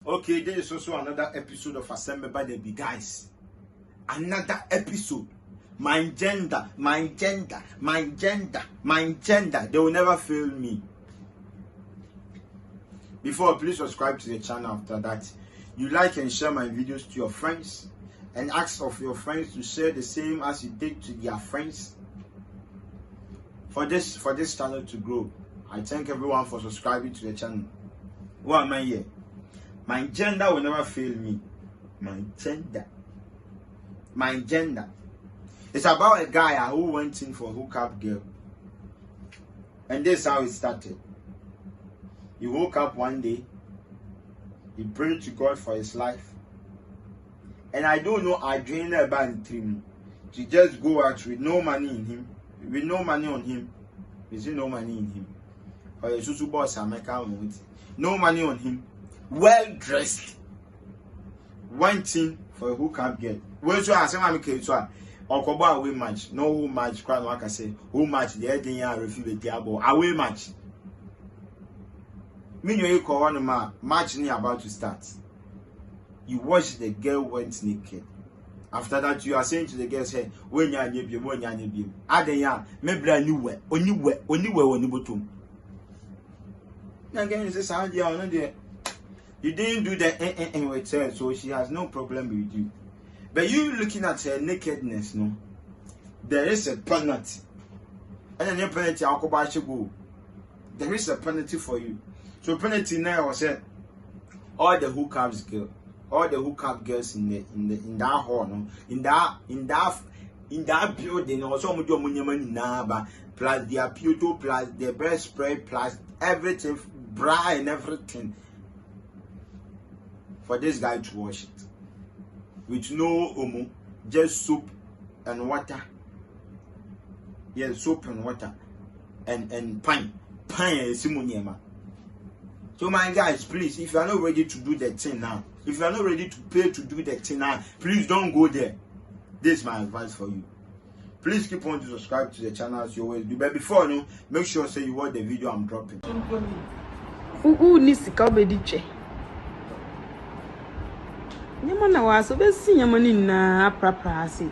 Okay, this is also another episode of Assemble by the Big Guys. Another episode. My gender. They will never fail me. Before, please subscribe to the channel. After that, you like and share my videos to your friends, and ask of your friends to share the same as you did to their friends. For this channel to grow, I thank everyone for subscribing to the channel. What am I here? My gender will never fail me. My gender. It's about a guy who went in for a hookup girl. And this is how it started. He woke up one day. He prayed to God for his life. And I don't know, I drained her band trim. She just go out with no money in him. With no money on him. Is there no money in him? Or a susu boss no money on him. Well dressed. Went in for a hookup girl. When so I say I'm okay so Okobo away match. No who match crowd like I say. Who match the heading ya refuse the diabo. Away match. Meanwhile you call one match ni about to start. You watch the girl went naked. After that you are saying to the girl say when ya nyebie. Adenya me bra ni we. Oni botum. Now again you say how dia on there. You didn't do the with her, so she has no problem with you. But you looking at her nakedness, no? There is a penalty. And then your penalty, I'll go back to go. There is a penalty for you. So penalty now was said all the hookup girls in that hall, no? In that building, also with your money plus their photo, plus their breast spray, plus everything, bra and everything. For this guy to wash it with no omo, just soap and water. Yes, soap and water and pine is simoniema. So my guys, please, if you are not ready to do the thing now, if you are not ready to pay to do the thing now, please don't go there. This is my advice for you. Please keep on to subscribe to the channel as you always do. But before no, make sure say you watch the video I'm dropping. Nyamana waso be si nyamani na praprase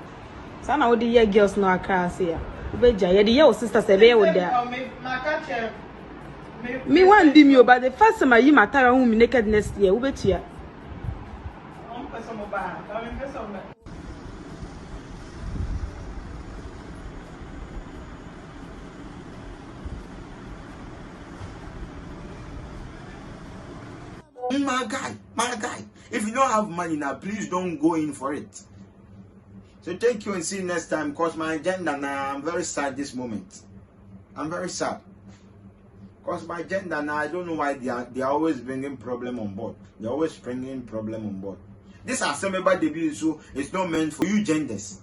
sana wo de ye girls no aka ase ya wo be ja ye de ye wo sister se be ye wo da me wan di mi o ba the first time I matara hu mi nakedness here wo betua My guy, if you don't have money now, please don't go in for it. So thank you and see you next time. Because my agenda now, I'm very sad this moment. I'm very sad. Because my agenda now, I don't know why they are always bringing problem on board. They're always bringing problem on board. This assembly by the video, so it's not meant for you genders.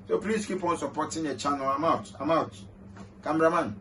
So please keep on supporting the channel. I'm out. Cameraman.